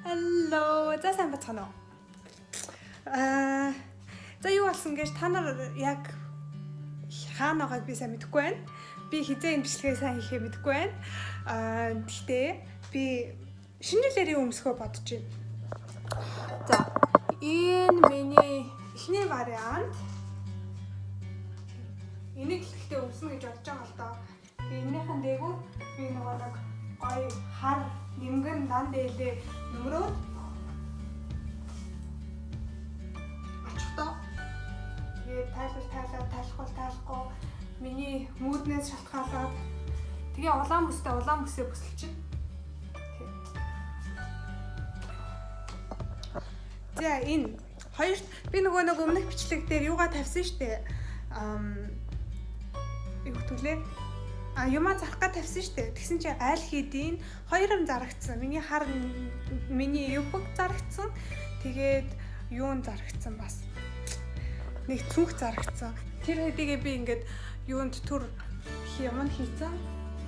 Hello, за сайн бацгаана уу? За юу болсон гэж та нар яг хаана байгааг би сайн мэдэхгүй байна. Би хизээ энэ бичлэгээ сайн хийхээ мэдэхгүй байна. Гэхдээ би шинэ жилийн өмсгөө бодож байна. За, энэ миний эхний вариант. Энийг ихтэй өмснө гэж бодож байгаа л доо. Тэгээ энийхэн дээгүүр би нөгөө нэг гоё хар нимгэн дан дээлээ нөмрөөд очихдоо тэгээ тайлахгүй миний мүүднээс шалтгаалаад тэгээ улаан бүсээ бүсэлчин. За энэ хоёрт би нөгөө нэг өмнөх бичлэг дээр юугаа тавьсан штэ. Юу төлөө юма зарах тавьсан штэ. Тэгсэн чи айл хийдийн хоёр юм зарагдсан. Миний юбг зарагдсан. Тэгээд юун зарагдсан бас. Нэг цүнх зарагдсан. Тэр хэдийгээ би ингээд юунд төр юм хийцэн.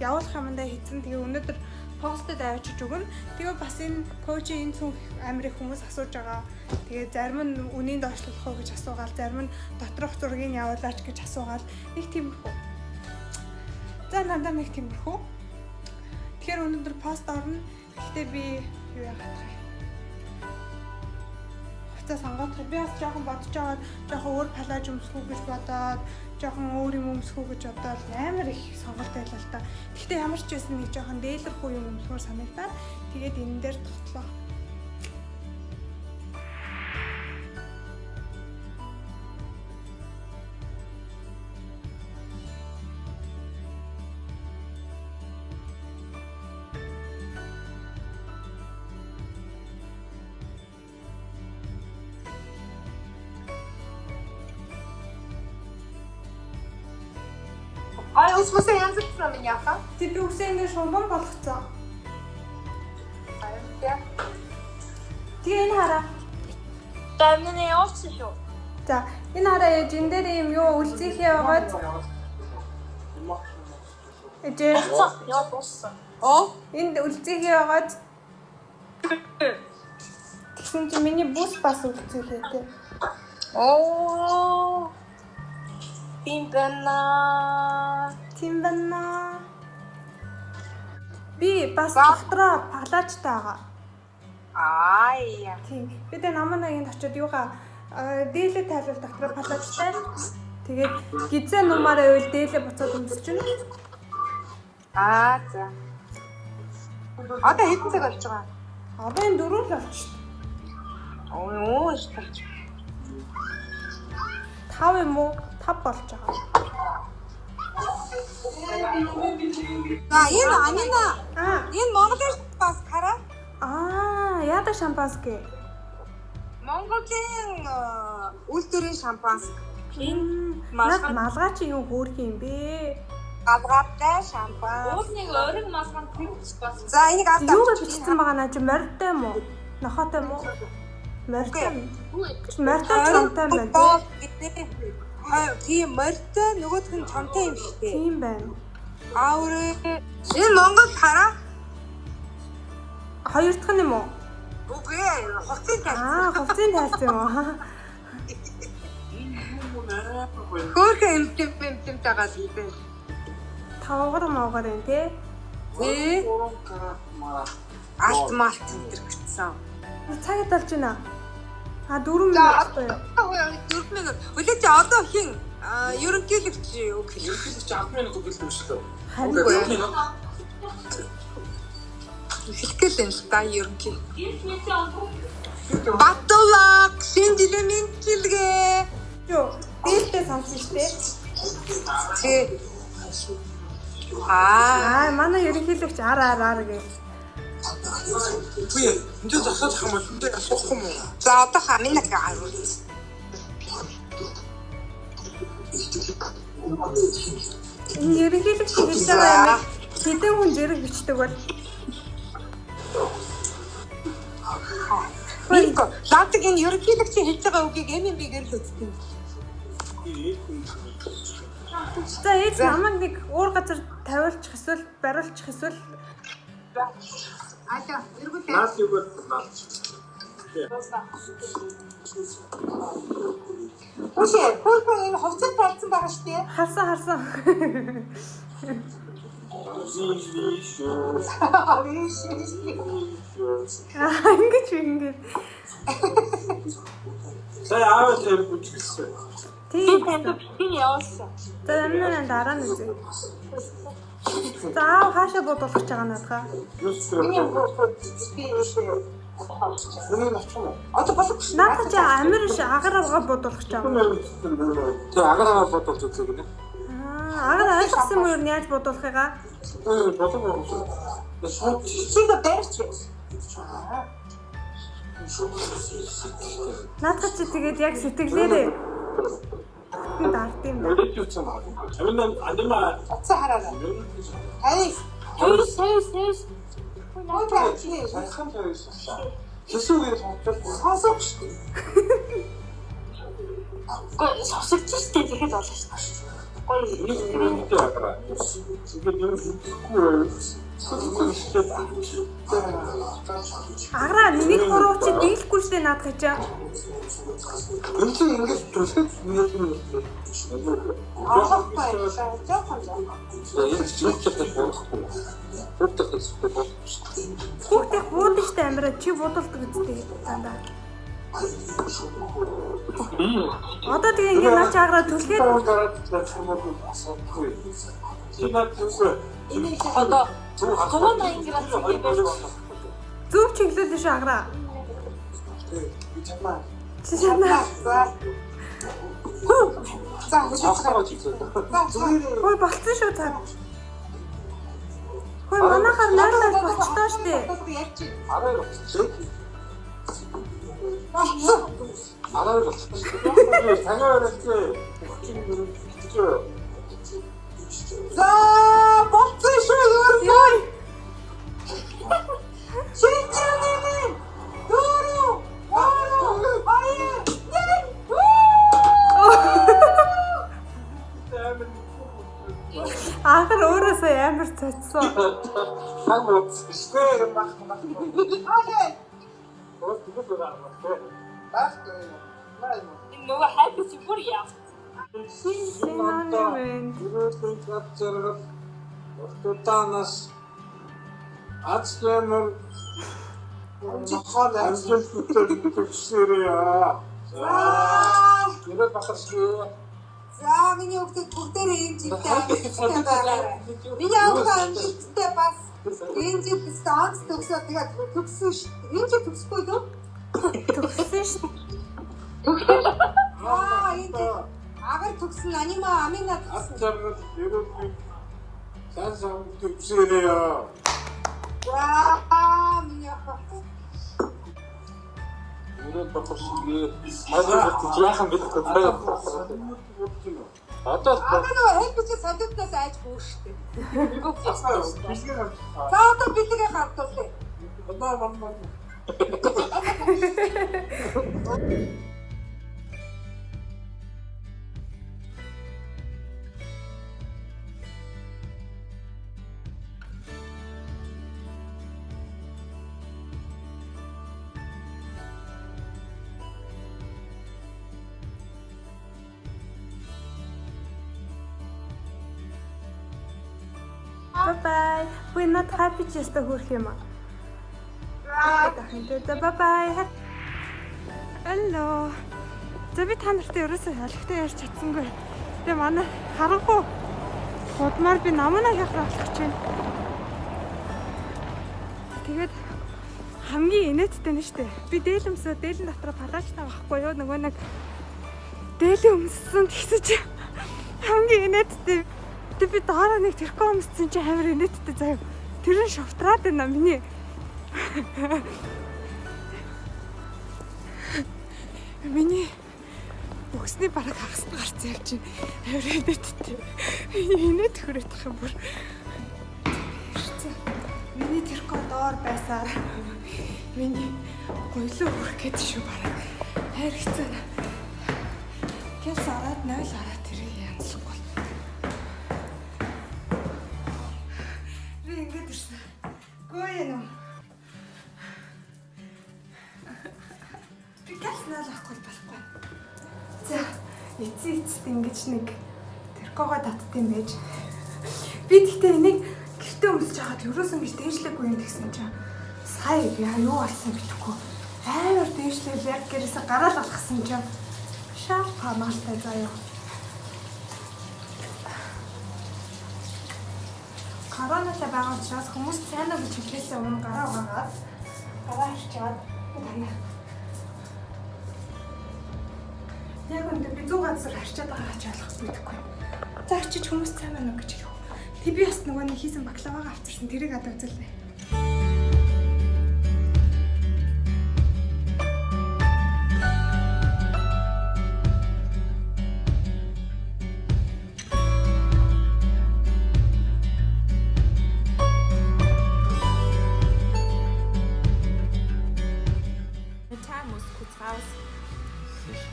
Явуулах юмдаа хийцэн. Тэгээ өнөөдөр постэд авчиж өгнө. Тэгээ бас энэ коучийн энэ цүнх амир их хүмүүс асууж байгаа. Тэгээ зарим нь үнийн доошлох уу гэж асуугаал, зарим нь доторх зургийг явуулаач гэж асуугаал. Нэг тиймэрхүү. За надад нэг тиймэрхүү. Тэгэхээр өнөөдөр пост орно. Гэхдээ би юу яагаад вэ? Хуцаа сонгох. Би бас жоохон бодож байгаа. Жоохон өөр палаж өмсөх үү гэж бодоод, жоохон өөр юм өмсөх үү гэж бодоод амар их сонголт байлаа л та. Гэхдээ ямар ч байсан нэг жоохон дээлэрхүү юм өмсөхөөр санагдаад тэгээд энэ дээр тогтлоо. Ус мөсөө янзлсан юм яаха? Тэг би үсэндээ шумбан болгоцсон. Тэгээ энэ хараа. Тэмнээ явуулсан шүү. За энэ хараа ээж энэ дээр юм юу үлзийхээ байгаад. Ээж явуулсан. Энд үлзийхээ байгаад. Тэгсэн чи миний бүс бас үлзийхээ тий. Тимбана. Би бас дотроо палажтай байгаа. Тийм. Би тэ намаагийн очиод юугаа дээлээ тайлбар дотроо палажтай. Тэгээд гизээ нумаараа уйл дээлээ буцаад өмсөж байна. За. Одоо хэдэн цаг болж байгаа? Одоо энэ 4 л болчихсон. Шүү. 5 юм уу? 5 болж байгаа. За энэ Амина. Энэ Монголын бас хараа. Яда шампанске. Монголын үйлдвэрийн шампанск. Энэ малгай чи юу хөөрх юм бэ? Галгаатай шампанс. Уусны ориг малгай тэгж бас. За энийг аваад Юугаар бичсэн байгаа наа чи морьтой юм уу? Нохотой юм уу? Морьтой. Морьтой чамтай байна. Тийм морьтой нөгөөх нь чамтай юм шүү дээ. Тийм байна. Энэ Монгол хараа. Хоёр дахь нь юм уу? Үгүй ээ, хувцсыг тавьсан. Хувцсыг тавьсан юм уу? Хөөхөн эмтэм тагаад идэв. Тавгаар муугаар юм тий. Алт малт энэ гэсэн. Цагт болж байна. 4 минут гоё. 4 минут. Үлээ чи одоо хин ерөнхийлөгч үг хэлээ. Ерөнхийлөгч 10 минут өгүүлсэн шүү дээ. Харин Хэлгээл энэ та ерөнхий. Батлаг шинэ жилийн мэндчилгээ. юу? Дээлтэй сонсон шүү дээ. Тий. Манай ерөнхийлөгч ар гэж. Үгүй энэ зогсоод ах юм бол үнтэй асуух юм уу? За одоо Аминаг харуул. Энэ ерөнхийлөгч хэлж байгаа юм. Хэдэн хүн зэрэг бичдэг бол Лаадаг энэ ерөнхийлөгч хэлж байгаа үгийг MMB-гээр л үзтэн. За ээж намайг нэг өөр газар тавиулчих эсвэл бариулчих эсвэл Алло, эргүүлээ. Наад юу бол наад. Үгүй, хөрхөн энэ хувцас талцсан байгаа шүү дээ. Харсан. Ингэж. Сая аавч бүжгэлсэн. Тийм. би явуулсан. За амнаа дараа нь үзье. За аав хаашаа бодуулах гэж байгаа надгаа. Миний би Өнөө навчих юм уу? одоо болох шүү. Надад чи амир агараа бодуулах гэж байгаа. Тэг агараа бодож үзэх гинэ. Агаар ойлгосон юм уу яаж бодуулахыгаа? Бодож. Шууд Чиг барьч. Надад чи тэгээд яг сэтгэлээрээ дард юм да. Үлдээч юм аа. Амин андимаа Уцаа хараарай. Ай. Хөөс. сайхан байсан. Хэсүүгээр Сонсох шүү. Гэхдээ сосгож штэ тэгэхэд болно шүү. Үнэхээр агараа. Зүгээр юм хийхгүй. Агараа нэг гурав чи дийлэхгүй штэ наадах чи. Энэ чинь ингэж төлөв нэг юм. Аахгүй. Жоохон. Энэ чинь ч болохгүй. Хөтөх хэстэй болохгүй. Хүүхдээ бууд штэ амираа чи бодулдаг үстэй дандаа. Одоо тэгээ ингээ наач агараа түлхээд Одоо 180 градус зөв чиглүүлсэн шүү агараа. Чи чамаа. За хүчтэй. Хөөе болцсон шүү цаа. Хөөе манайхаар найрлал болцсон штэ. Араа болчихсон. Танаа өрөөсөө За болцсон шүү юу? Шинжлэх дөрөв. Агаар өөрөөсөө амар цацсан. Хам үстэй юм байна. Ай. нөгөө хайпс бүр яа. Тутанас ацлэмэр амжилттай Нэр бахарсгүй. За миний хүүхэд бүгдээрээ ийм зүйтэй байгаа. Миний аавгаа амжилттай бас ийм зүйтэй станц төгсөө тэгээд төгсөн шүү. Ийм зүй төгсөхгүй юу? Төгссөн шүү. Ийм агаар төгсөн анима амина төгсөн. Ацлэмэр ерөөний сайн төгсөөрэй. Ваа миний аав. Нэр бахарсгүй. Яахан бэлтгэж байна. Одоо Нөгөө хэлбэцээ сандуутнаас айж бүү штэ. За одоо бэлгээ хартуулъя. Bye. Хөөе над happy chest хөрх юм аа. Bye. Hello. За би та нартай ерөөсөө алхтай ярьж чадсангүй. Тэгээ манай харанхуу худмаар би намнаа яхах гэж байна. Тэгээд хамгийн инээдтэй нь штэ. Би дээлэн дотроо палаачтай байхгүй юу? Нөгөө нэг дээлэн өмссөн тэгсэж хамгийн инээдтэй. Тэг би дараа нэг тэрхүү өмссөн чи амар инээдтэй заяа. Тэр нь шовтраад байна миний. Миний өгсний бараг хагас гарцсан юм чи амар инээдтэй. Инээд хүрээд тах юм бүр. Миний тэрхүү доор байсаар миний гоёлоо хүрэх гээд шүү бараг. Хайрцаа. Гэс ороод 0 ороод тэрийг янзлахгүй. Би ингэж ирсэн. Гоо юм. Яснаа л ахгүй болохгүй. За, эцэст ингэж нэг тэркогоо татдсан байж. Би тэгтээ энийг гэртээ өмсөж хагаад ерөөсөн гэж дээшлээгүй юм гэсэн чинь сая юу болсон гэдэггүй. Амар дээшлээ яг гэрээсээ гараад алхсан чинь шал памалтай заяа. Коронатай байгаа учраас хүмүүс цаана гэж хэлээсээ өмнө гараа угаагаад гараа харчаад байна. Яг үндэ би 100 газар харчаад байгаач ойлгохгүй гэдэггүй. За очиж хүмүүс цаана нүг гэж хэлв. Тэг би бас нөгөө нэг хийсэн баклавагаа авчирсан тэрийг адаа үзэлнэ.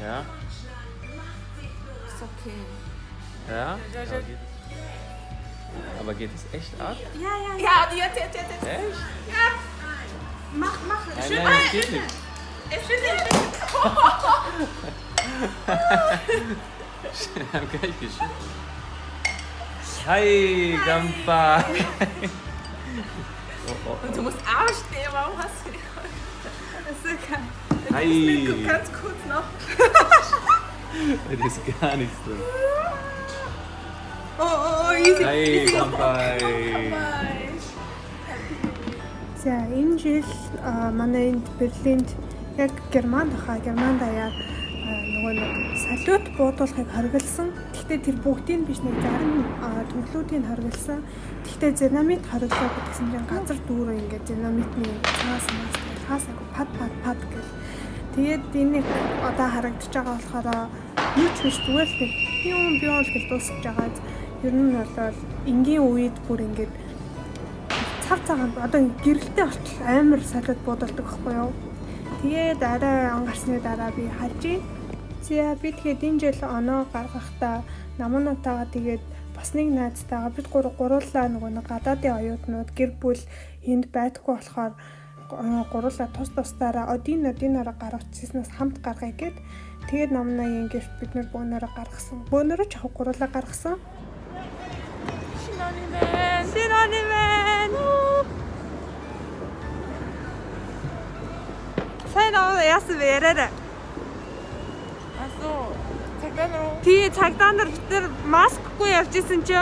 Ja. Ist okay. Ja? Aber geht es echt ab? Ja, jetzt. Echt? Ja. Mach. Nein, das geht nicht. Wir haben gleich geschüttelt. Hi, Gampa. Und du musst aufstehen, warum hast du nicht? Das ist okay. Hi. Ganz kurz noch. Da ist gar nichts drin. Easy. Hi, Gampa. За энэ жил манай энд Берлинд яг Германд даяар нөгөө нэг салют буудуулахыг хориглосон. Гэхдээ тэр бүгдийг биш нэг зарим төглүүдийг хориглосон. Гэхдээ динамит хориглоо гэсэн чинь газар дүүрээ ингээд динамитны цаас агуу пад гэх. Тэгээд энийг одоо харагдаж байгаа болохоор юу ч биш зүгээр л бион л гэж дуусах байгаа. Ер нь бол энгийн үед бүр ингээд цав цагаан одоо гэрэлтэй болтол амар салют буудалдаг байхгүй юу. Тэгээд арай ангарсны дараа би хажи. За би тэгээд энэ жил оноо гаргахдаа намуунатайгаа тэгээд бас нэг найзтайгаа бид гурлаа нөгөө нэг гадаадын оюутнууд гэр бүл энд байдаггүй болохоор гурлаа тусдаараа одинараа гаргачихснаас хамт гаргая гэд. Тэгээд намнаа гэрт бид нэр бөөнөрөө гаргасан. Бөөнөрөө ч яг гурлаа гаргасан. Synonym. Сайн яасан вэ яриараа. Тий цагдаа нар битэр маскгүй явж исэн чи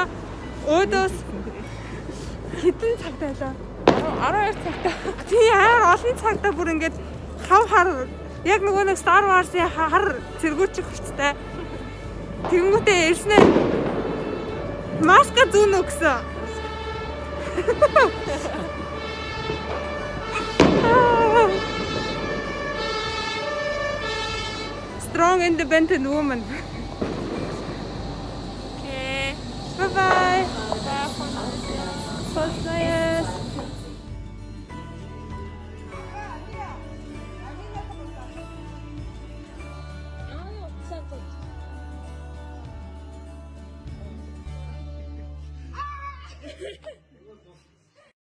өөдөөс хэдэн цагтаа даа 12 цагтаа. Тий амар олон цагтаа бүр ингээд хав хар яг нөгөө нэг Star Wars-ийн хар цэргүүчих хүрттэй. Тэнгүүтээ ирснээр маска зүүн өгсөн. Strong independent woman. Okay. Bye. Poznaję. Hehehe